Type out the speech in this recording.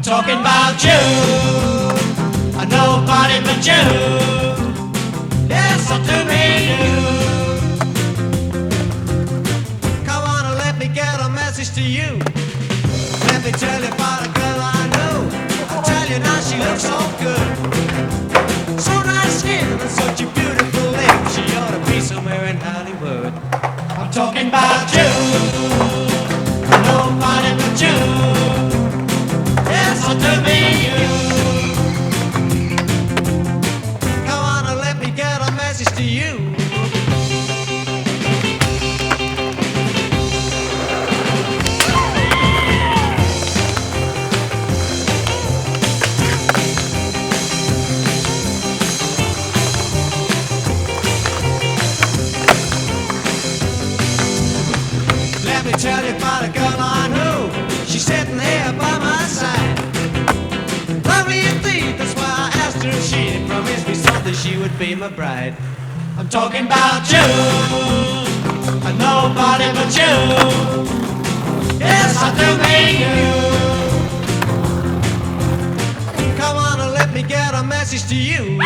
talking about you, and nobody but you. Yes, I do mean you. Come on and let me get a message to you. Let me tell you about a girl I know. I tell you now, she looks so good. So nice skin and such a beautiful lips. She ought to be somewhere in Hollywood. I'm talking about you, and nobody but you. Yes, I do mean you. Come on and let me get a message to you. Let me tell you about a girl I know. She's sitting here by my side. Lovely indeed, that's why I asked her if she'd promised me something, she would be my bride. I'm talking about you, and nobody but you. Yes, I do mean you. Come on and let me get a message to you.